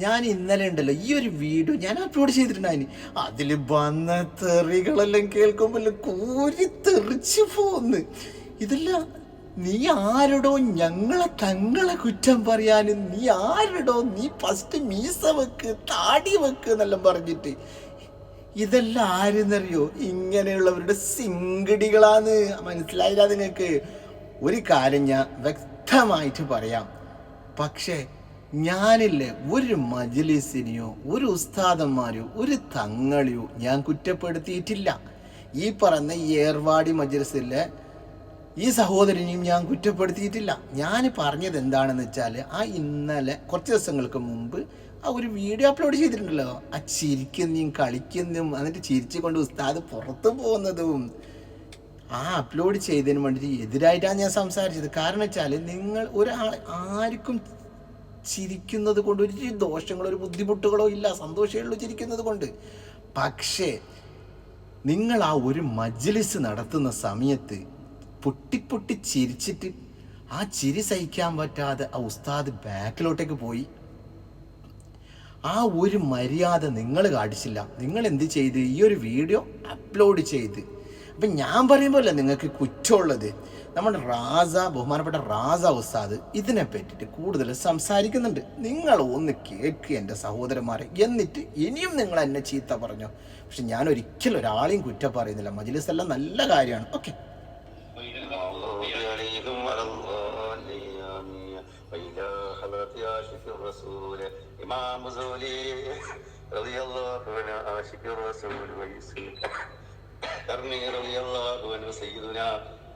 ഞാൻ ഇന്നലെ ഉണ്ടല്ലോ ഈ ഒരു വീഡിയോ ഞാൻ അപ്ലോഡ് ചെയ്തിട്ടുണ്ടായിന്. അതിൽ വന്ന തെറികളെല്ലാം കേൾക്കുമ്പോൾ കോരി തെറിച്ചു പോന്ന്. ഇതല്ല, നീ ആരടോ തങ്ങളെ കുറ്റം പറയാനും? നീ ആരടോ? നീ ഫസ്റ്റ് മീസ വെക്ക്, താടി വെക്ക് എന്നെല്ലാം പറഞ്ഞിട്ട്. ഇതെല്ലാം ആരെന്നറിയോ? ഇങ്ങനെയുള്ളവരുടെ സിംഗടികളാന്ന്. മനസ്സിലായില്ല നിങ്ങൾക്ക്? ഒരു കാര്യം ഞാൻ വ്യക്തമായിട്ട് പറയാം. പക്ഷേ ഞാനില്ലേ ഒരു മജ്ലിസിനെയോ ഒരു ഉസ്താദന്മാരെയോ ഒരു തങ്ങളെയോ ഞാൻ കുറ്റപ്പെടുത്തിയിട്ടില്ല. ഈ പറഞ്ഞ ഏർവാടി മജ്ലിസിലെ ഈ സഹോദരനെയും ഞാൻ കുറ്റപ്പെടുത്തിയിട്ടില്ല. ഞാൻ പറഞ്ഞത് എന്താണെന്ന് വെച്ചാൽ, ഇന്നലെ കുറച്ച് ദിവസങ്ങൾക്ക് മുമ്പ് ഒരു വീഡിയോ അപ്ലോഡ് ചെയ്തിട്ടുണ്ടല്ലോ, ചിരിക്കുന്നതും കളിക്കുന്നതും എന്നിട്ട് ചിരിച്ചു കൊണ്ട് ഉസ്താദ് പുറത്തു പോകുന്നതും അപ്ലോഡ് ചെയ്തതിന് വേണ്ടിയിട്ട് എതിരായിട്ടാണ് ഞാൻ സംസാരിച്ചത്. കാരണം വെച്ചാൽ, നിങ്ങൾ ആർക്കും ചിരിക്കുന്നത് കൊണ്ട് ഒരു ദോഷങ്ങളോ ഒരു ബുദ്ധിമുട്ടുകളോ ഇല്ല, സന്തോഷമേ ഉള്ളൂ ചിരിക്കുന്നത് കൊണ്ട്. പക്ഷേ നിങ്ങൾ ഒരു മജ്ലിസ് നടത്തുന്ന സമയത്ത് പൊട്ടി ചിരിച്ചിട്ട് ചിരി സഹിക്കാൻ പറ്റാതെ ഉസ്താദ് ബാക്കിലോട്ടേക്ക് പോയി, ഒരു മര്യാദ നിങ്ങൾ കാണിച്ചില്ല. നിങ്ങൾ എന്ത് ചെയ്ത്? ഈ ഒരു വീഡിയോ അപ്ലോഡ് ചെയ്ത്. അപ്പം ഞാൻ പറയുമ്പോഴല്ലേ നിങ്ങൾക്ക് കുറ്റമുള്ളത്. നമ്മുടെ ബഹുമാനപ്പെട്ട റാസ ഉസ്താദ് ഇതിനെ പറ്റിയിട്ട് കൂടുതൽ സംസാരിക്കുന്നുണ്ട്. നിങ്ങൾ ഒന്ന് കേൾക്ക് എൻ്റെ സഹോദരന്മാരെ. എന്നിട്ട് ഇനിയും നിങ്ങൾ എന്നെ ചീത്ത പറഞ്ഞോ. പക്ഷെ ഞാൻ ഒരിക്കലും ഒരാളെയും കുറ്റം പറയുന്നില്ല. മജ്ലിസ് എല്ലാം നല്ല കാര്യമാണ്. ഓക്കെ.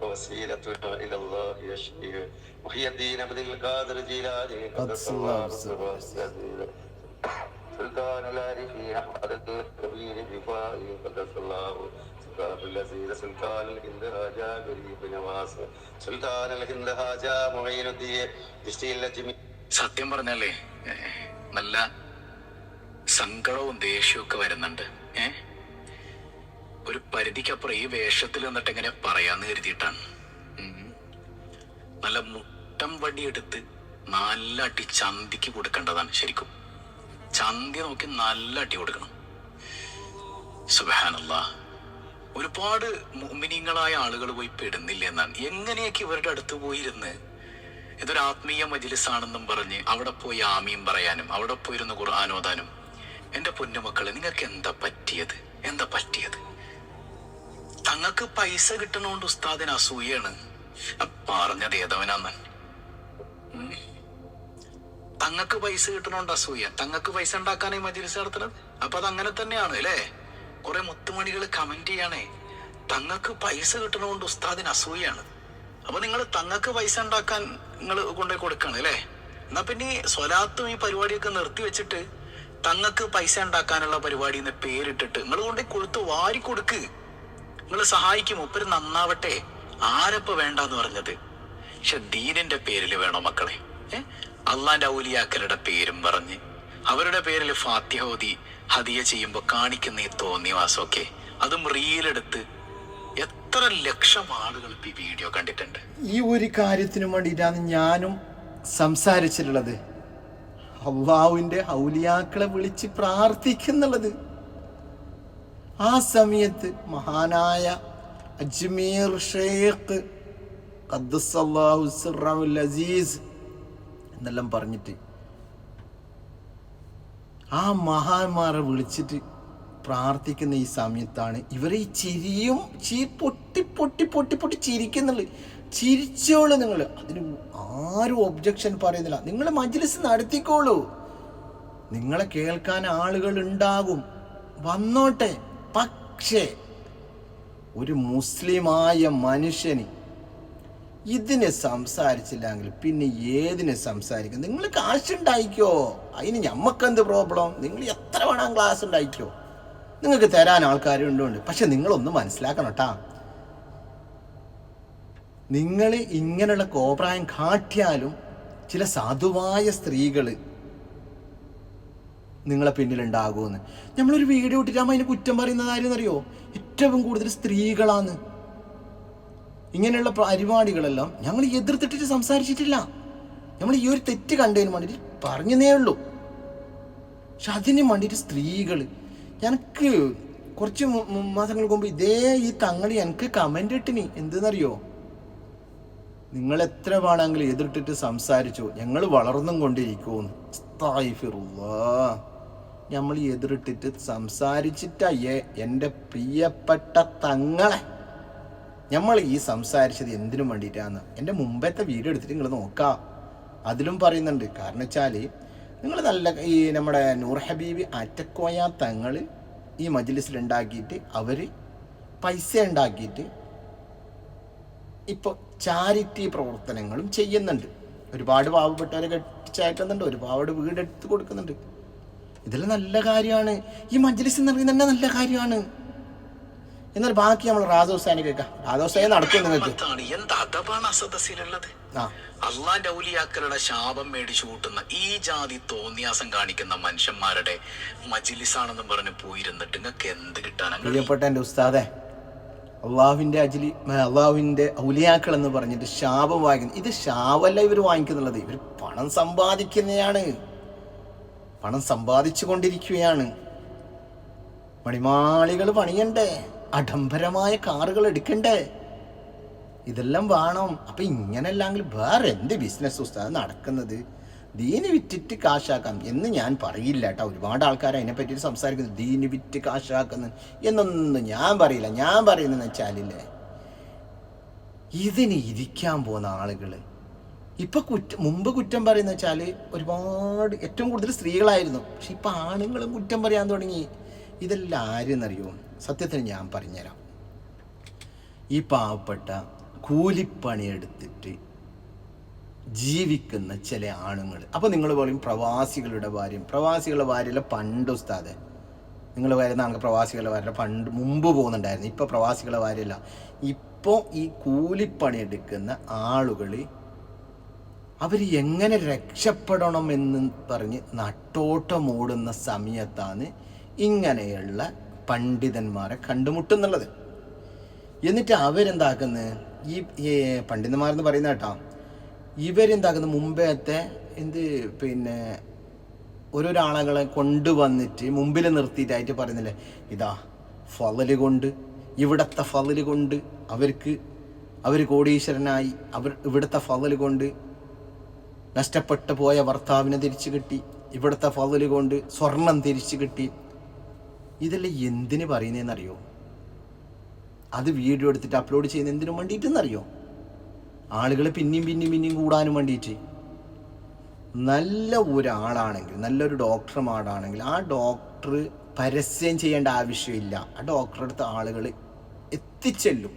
وسيلتنا إلى الله يشفيه محي الدين عبد القادر جيلاني قدس الله سره سلطان العارفين أحمد الكبير الرفاعي قدس الله سلطان الذين سلطان الهند هاجا غريب نواس سلطان الهند هاجا معين الدين دشتي الجميع. സത്യം പറഞ്ഞാലേ നല്ല സങ്കടവും ദേഷ്യവും ഒക്കെ വരുന്നുണ്ട്. ഒരു പരിധിക്കപ്പുറം ഈ വേഷത്തിൽ നിന്നിട്ട് എങ്ങനെ പറയാന്ന് കരുതിയിട്ടാണ്. നല്ല മുട്ടം വടിയെടുത്ത് നല്ല അടി ചന്തിക്ക് കൊടുക്കേണ്ടതാണ്. ശരിക്കും ചന്തി നോക്കി നല്ല അടി കൊടുക്കണം. സുബ്ഹാനല്ലാഹ്, ഒരുപാട് മുഅ്മിനീങ്ങളായ ആളുകൾ പോയി പെടുന്നില്ല എന്നാണ്. എങ്ങനെയൊക്കെ ഇവരുടെ അടുത്ത് പോയിരുന്ന് ഇതൊരു ആത്മീയ മജ്ലിസാണെന്നും പറഞ്ഞ് അവിടെ പോയി ആമീൻ പറയാനും അവിടെ പോയിരുന്ന് ഖുർആൻ ഓതാനും. എന്റെ പൊന്നുമക്കളെ, നിങ്ങൾക്ക് എന്താ പറ്റിയത്? തങ്ങൾക്ക് പൈസ കിട്ടണോണ്ട് ഉസ്താദിന് അസൂയാണ്. പറഞ്ഞത് ഏതവനാന്ന്? തങ്ങൾക്ക് പൈസ കിട്ടണോണ്ട് അസൂയ. തങ്ങൾക്ക് പൈസ ഉണ്ടാക്കാനേ മജ്ലിസ് നടത്തുന്നത്. അപ്പൊ അത് അങ്ങനെ തന്നെയാണ് അല്ലേ? കുറെ മുത്തുമണികൾ കമന്റ് ചെയ്യണേ, തങ്ങൾക്ക് പൈസ കിട്ടണോണ്ട് ഉസ്താദിന് അസൂയാണ്. അപ്പൊ നിങ്ങൾ തങ്ങൾക്ക് പൈസ ഉണ്ടാക്കാൻ നിങ്ങൾ കൊണ്ടുപോയി കൊടുക്കാണ് അല്ലേ? എന്നാ പിന്നെ ഈ സ്വലാത്തും ഈ പരിപാടിയൊക്കെ നിർത്തി വെച്ചിട്ട് തങ്ങൾക്ക് പൈസ ഉണ്ടാക്കാനുള്ള പരിപാടി എന്ന് പേരിട്ടിട്ട് നിങ്ങൾ കൊണ്ടുപോയി കൊടുത്ത് വാരി കൊടുക്ക്. നിങ്ങൾ സഹായിക്കും, ഒപ്പര് നന്നാവട്ടെ. ആരപ്പ വേണ്ടെന്ന് പറഞ്ഞത്? പക്ഷെ ദീനിന്റെ പേരിൽ വേണോ മക്കളെ? അള്ളാന്റെ ഔലിയാക്കളുടെ പേരും പറഞ്ഞ് അവരുടെ പേരിൽ ഫാത്തിഹ ഓതി ഹദിയ ചെയ്യുമ്പോ കാണിക്കുന്ന ഈ തോന്നിവാസമൊക്കെ, അതും റീലെടുത്ത് എത്ര ലക്ഷം ആളുകൾ ഈ വീഡിയോ കണ്ടിട്ടുണ്ട്. ഈ ഒരു കാര്യത്തിനു വേണ്ടിയിട്ടാണ് ഞാനും സംസാരിച്ചിട്ടുള്ളത്. അള്ളാഹുവിന്റെ ഔലിയാക്കളെ വിളിച്ച് പ്രാർത്ഥിക്കുന്നുള്ളത്. ആ സമയത്ത് മഹാനായ അജ്മീർ ഷെയ്ഖ് ഖദ്ദസല്ലാഹു സിർറഹുൽ അസീസ് എന്നെല്ലാം പറഞ്ഞിട്ട് മഹാന്മാരെ വിളിച്ചിട്ട് പ്രാർത്ഥിക്കുന്ന ഈ സമയത്താണ് ഇവരെ ഈ പൊട്ടി ചിരിക്കുന്നുള്ളു. ചിരിച്ചോളൂ നിങ്ങൾ, അതിന് ആരും ഒബ്ജക്ഷൻ പറയുന്നില്ല. നിങ്ങൾ മജ്ലിസ് നടത്തിക്കോളൂ, നിങ്ങളെ കേൾക്കാൻ ആളുകൾ ഉണ്ടാകും, വന്നോട്ടെ. പക്ഷേ ഒരു മുസ്ലിമായ മനുഷ്യന് ഇതിനെ സംസാരിച്ചില്ലെങ്കിൽ പിന്നെ ഏതിനെ സംസാരിക്കും? നിങ്ങൾ കാശുണ്ടായിക്കോ, അതിന് ഞമ്മക്കെന്ത് പ്രോബ്ലം? നിങ്ങൾ എത്ര വേണം ക്ലാസ് ഉണ്ടായിക്കോ, നിങ്ങൾക്ക് തരാൻ ആൾക്കാരുണ്ട്. പക്ഷെ നിങ്ങളൊന്ന് മനസ്സിലാക്കണം കേട്ടാ, നിങ്ങൾ ഇങ്ങനെയുള്ള കോപ്രായം കാട്ടിയാലും ചില സാധുവായ സ്ത്രീകൾ നിങ്ങളെ പിന്നിലുണ്ടാകുമെന്ന്. നമ്മളൊരു വീഡിയോ ഇട്ടിട്ടാകുമ്പോൾ അതിന് കുറ്റം പറയുന്നത് ആരെന്നറിയോ? ഏറ്റവും കൂടുതൽ സ്ത്രീകളാണ്. ഇങ്ങനെയുള്ള പരിപാടികളെല്ലാം ഞങ്ങൾ എതിർത്തിട്ടിട്ട് സംസാരിച്ചിട്ടില്ല. നമ്മൾ ഈ ഒരു തെറ്റ് കണ്ടതിന് വേണ്ടിയിട്ട് പറഞ്ഞതേ ഉള്ളൂ. പക്ഷെ അതിന് വേണ്ടിയിട്ട് സ്ത്രീകൾ, എനിക്ക് കുറച്ച് മാസങ്ങൾക്ക് മുമ്പ് ഇതേ ഈ തങ്ങളി എനിക്ക് കമൻ്റ് ഇട്ടിനി. എന്തെന്നറിയോ? നിങ്ങൾ എത്ര വേണമെങ്കിലും എതിർത്തിട്ട് സംസാരിച്ചു, ഞങ്ങൾ വളർന്നും കൊണ്ടിരിക്കുമെന്ന്. നമ്മൾ എതിർത്തിട്ട് സംസാരിച്ചിട്ടയ്യേ എൻ്റെ പ്രിയപ്പെട്ട തങ്ങളെ നമ്മൾ ഈ സംസാരിച്ചത് എന്തിനും വേണ്ടിയിട്ടാണ്. എൻ്റെ മുമ്പത്തെ വീഡിയോ എടുത്തിട്ട് നിങ്ങൾ നോക്കാം, അതിലും പറയുന്നുണ്ട്. കാരണം വെച്ചാൽ നിങ്ങൾ നല്ല ഈ നമ്മുടെ നൂർ ഹബീബ് അറ്റക്കോയ തങ്ങൾ ഈ മജ്ലിസിലുണ്ടാക്കിയിട്ട് അവർ പൈസ ഉണ്ടാക്കിയിട്ട് ഇപ്പോൾ ചാരിറ്റി പ്രവർത്തനങ്ങളും ചെയ്യുന്നുണ്ട്. ഒരുപാട് പാവപ്പെട്ടവരെ കെട്ടിച്ചയക്കുന്നുണ്ട്, ഒരുപാട് വീടെടുത്ത് കൊടുക്കുന്നുണ്ട്. ഇതെല്ലാം നല്ല കാര്യമാണ്. ഈ മജ്ലിസ് എന്ന് പറയുന്നത് തന്നെ നല്ല കാര്യമാണ്. എന്നാൽ ബാക്കി നമ്മൾ റാദോസാനി കേൾക്കാം. റാദോസാനി നടക്കും നിങ്ങൾക്ക്. എന്താ അഥവാണ് അസദസ്സിലുള്ളത്? അള്ളാന്റെ ഔലിയാക്കളുടെ ശാപം മേടിച്ചു കൂട്ടുന്ന ഈ ജാതി തോന്നിയാസം കാണിക്കുന്ന മനുഷ്യന്മാരുടെ മജ്ലിസാണെന്ന് പറഞ്ഞ് പോയിരുന്നിട്ട് നിങ്ങൾക്ക് എന്ത് കിട്ടാനാണ്? പ്രിയപ്പെട്ട എൻ്റെ ഉസ്താദെ, അള്ളാഹുവിൻ്റെ ഔലിയാക്കൾ എന്ന് പറഞ്ഞിട്ട് ശാപം വാങ്ങിക്കുന്നത്, ഇത് ശാപമല്ല ഇവർ വാങ്ങിക്കുന്നുള്ളത്. ഇവർ പണം സമ്പാദിക്കുന്നതാണ്, പണം സമ്പാദിച്ചു കൊണ്ടിരിക്കുകയാണ്. മണിമാളികൾ പണിയണ്ടേ, ആഡംബരമായ കാറുകൾ എടുക്കണ്ടേ, ഇതെല്ലാം വേണം. അപ്പം ഇങ്ങനെയല്ലെങ്കിൽ വേറെ എന്ത് ബിസിനസ് ഉസ്താദ് നടക്കുന്നത്? ദീന് വിറ്റിട്ട് കാശാക്കാം എന്ന് ഞാൻ പറയില്ല കേട്ടോ. ഒരുപാട് ആൾക്കാർ അതിനെപ്പറ്റി സംസാരിക്കുന്നു, ദീന് വിറ്റ് കാശാക്കുന്നു എന്നൊന്നും ഞാൻ പറയില്ല. ഞാൻ പറയുന്നതെന്ന് വെച്ചാലില്ലേ, ഇതിന് ഇരിക്കാൻ പോകുന്ന ആളുകൾ ഇപ്പം മുമ്പ് കുറ്റം പറയുന്ന വെച്ചാൽ ഒരുപാട് ഏറ്റവും കൂടുതൽ സ്ത്രീകളായിരുന്നു. പക്ഷെ ഇപ്പം ആണുങ്ങളും കുറ്റം പറയാൻ തുടങ്ങി. ഇതെല്ലാം ആരെന്നറിയോ? സത്യത്തിന് ഞാൻ പറഞ്ഞുതരാം. ഈ പാവപ്പെട്ട കൂലിപ്പണിയെടുത്തിട്ട് ജീവിക്കുന്ന ചില ആണുങ്ങൾ. അപ്പോൾ നിങ്ങൾ പറയും പ്രവാസികളുടെ ഭാര്യയല്ല പണ്ട് ഉസ്താദെ. നിങ്ങൾ വരുന്ന ആൾക്ക് പ്രവാസികളുടെ ഭാര്യ പണ്ട് മുമ്പ് പോകുന്നുണ്ടായിരുന്നു. ഇപ്പോൾ പ്രവാസികളുടെ ഭാര്യയല്ല. ഇപ്പോൾ ഈ കൂലിപ്പണിയെടുക്കുന്ന ആളുകൾ അവർ എങ്ങനെ രക്ഷപ്പെടണമെന്ന് പറഞ്ഞ് നട്ടോട്ടമോടുന്ന സമയത്താണ് ഇങ്ങനെയുള്ള പണ്ഡിതന്മാരെ കണ്ടുമുട്ടുന്നുള്ളത്. എന്നിട്ട് അവരെന്താക്കുന്നത്, ഈ പണ്ഡിതന്മാരെന്ന് പറയുന്ന കേട്ടോ, ഇവരെന്താക്കുന്നത് മുമ്പത്തെ ഓരോരാളുകളെ കൊണ്ടുവന്നിട്ട് മുമ്പിൽ നിർത്തിയിട്ടായിട്ട് പറയുന്നില്ലേ, ഇതാ ഫളല് കൊണ്ട്, ഇവിടുത്തെ ഫളല് കൊണ്ട് അവർ കോടീശ്വരനായി, ഇവിടുത്തെ ഫളല് കൊണ്ട് നഷ്ടപ്പെട്ടു പോയ ഭർത്താവിനെ തിരിച്ചു കിട്ടി, ഇവിടുത്തെ ഫളല് കൊണ്ട് സ്വർണം തിരിച്ചു കിട്ടി. ഇതെല്ലാം എന്തിന് പറയുന്നതെന്നറിയോ? അത് വീഡിയോ എടുത്തിട്ട് അപ്ലോഡ് ചെയ്യുന്ന എന്തിനു വേണ്ടിയിട്ടെന്നറിയോ? ആളുകൾ പിന്നെയും കൂടാനും വേണ്ടിയിട്ട്. നല്ല ഒരാളാണെങ്കിൽ, നല്ലൊരു ഡോക്ടർമാരാണെങ്കിൽ ആ ഡോക്ടർ പരസ്യം ചെയ്യേണ്ട ആവശ്യമില്ല. ആ ഡോക്ടറെ അടുത്ത് ആളുകൾ എത്തിച്ചെല്ലും.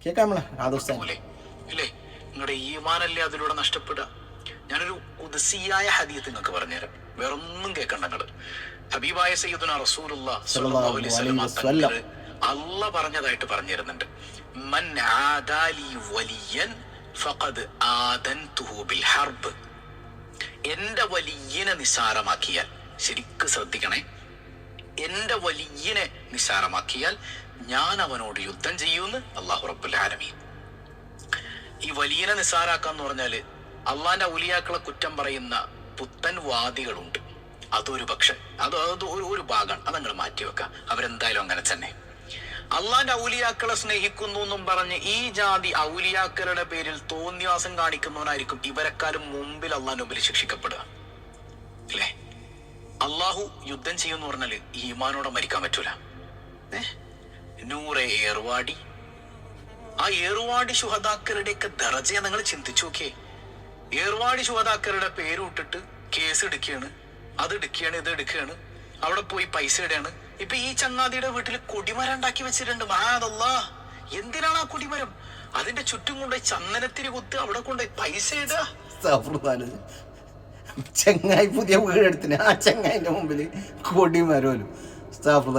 കേൾക്കാം നമ്മളെ രാധോസ്ഥാൻ ഇല്ലേ? നിങ്ങളുടെ ഈമാനല്ലേ അതിലൂടെ നഷ്ടപ്പെടുക. ഞാനൊരു ഖുദ്സിയായ ഹദീത്ത് നിങ്ങൾക്ക് പറഞ്ഞുതരാം, വേറൊന്നും കേൾക്കണ്ട. നിങ്ങള് ഹബീബായ സയ്യിദുനാ റസൂലുള്ളാഹി സ്വല്ലല്ലാഹു അലൈഹി വസല്ലം അല്ലാഹ് പറഞ്ഞതായിട്ട് പറഞ്ഞു തരുന്നുണ്ട്. മൻ ആദാലി വലിയൻ ഫഖദ് ആദൻതുഹു ബിൽ ഹർബ്. എന്റെ വലിയനെ നിസാരമാക്കിയാൽ, ശരിക്ക് ശ്രദ്ധിക്കണേ, എന്റെ വലിയനെ നിസാരമാക്കിയാൽ ഞാൻ അവനോട് യുദ്ധം ചെയ്യുമെന്ന് അല്ലാഹു റബ്ബുൽ ആലമീൻ. ഈ വലിയനെ നിസാരാക്കാന്ന് പറഞ്ഞാല് അള്ളാന്റെ ഔലിയാക്കളെ കുറ്റം പറയുന്ന പുത്തൻ വാദികളുണ്ട്. അതൊരു പക്ഷെ അത് ഒരു ഭാഗമാണ്, അതങ്ങൾ മാറ്റിവെക്കാം. അവരെന്തായാലും അങ്ങനെ തന്നെ. അള്ളാന്റെ ഔലിയാക്കളെ സ്നേഹിക്കുന്നു എന്നും പറഞ്ഞ് ഈ ജാതി ഔലിയാക്കളുടെ പേരിൽ തോന്നിവാസം കാണിക്കുന്നവനായിരിക്കും ഇവരെക്കാളും മുമ്പിൽ അള്ളാന്റെ മുമ്പിൽ ശിക്ഷിക്കപ്പെടുക. അല്ലേ? അള്ളാഹു യുദ്ധം ചെയ്യുമെന്ന് പറഞ്ഞാല് ഈമാനോടെ മരിക്കാൻ പറ്റൂല. നൂറെ ഏർവാടി, ആ ഏർവാടി ശുഹദാക്കളുടെയൊക്കെ ദറജയെ നിങ്ങൾ ചിന്തിച്ചു നോക്കിയേ. ഏർവാടി ശുഹദാക്കളുടെ പേര് വിട്ടിട്ട് കേസ് എടുക്കുകയാണ്, അത് എടുക്കുകയാണ്, ഇത് എടുക്കുകയാണ്, അവിടെ പോയി പൈസ ഇടുകയാണ്. ഇപ്പൊ ഈ ചങ്ങാതിയുടെ വീട്ടിൽ കൊടിമരം ഉണ്ടാക്കി വെച്ചിട്ടുണ്ട്. മഹാദല്ലാഹ്, എന്തിനാണ് ആ കൊടിമരം? അതിന്റെ ചുറ്റും കൊണ്ടുപോയി ചന്ദനത്തിരി കുത്ത്, അവിടെ കൊണ്ടുപോയി പൈസ ഇടുക. ചങ്ങായി പുതിയ വീടെടുത്തിന്, ആ ചങ്ങായിന്റെ മുമ്പിൽ കൊടിമരോലും.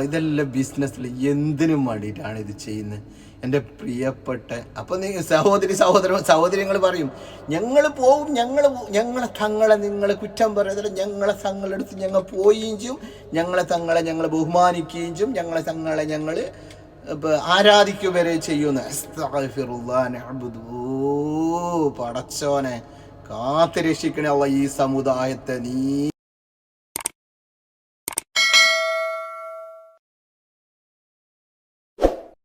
ഇതെല്ലാം ബിസിനസ്സിൽ എന്തിനും വേണ്ടിയിട്ടാണ് ഇത് ചെയ്യുന്നത് എൻ്റെ പ്രിയപ്പെട്ട. അപ്പം നീ സഹോദരങ്ങൾ പറയും, ഞങ്ങൾ പോവും, ഞങ്ങളെ തങ്ങളെ നിങ്ങൾ കുറ്റം പറയുന്നില്ല, ഞങ്ങളെ തങ്ങളെടുത്ത് ഞങ്ങൾ പോവുകയും ചെയ്യും, ഞങ്ങളെ തങ്ങളെ ഞങ്ങൾ ബഹുമാനിക്കുകയും ചെയ്യും, ഞങ്ങളെ തങ്ങളെ ഞങ്ങൾ ആരാധിക്കുക വരെ ചെയ്യുമെന്ന്. പടച്ചോനെ കാത്ത് രക്ഷിക്കണേ അല്ലാഹ് ഈ സമുദായത്തെ. നീ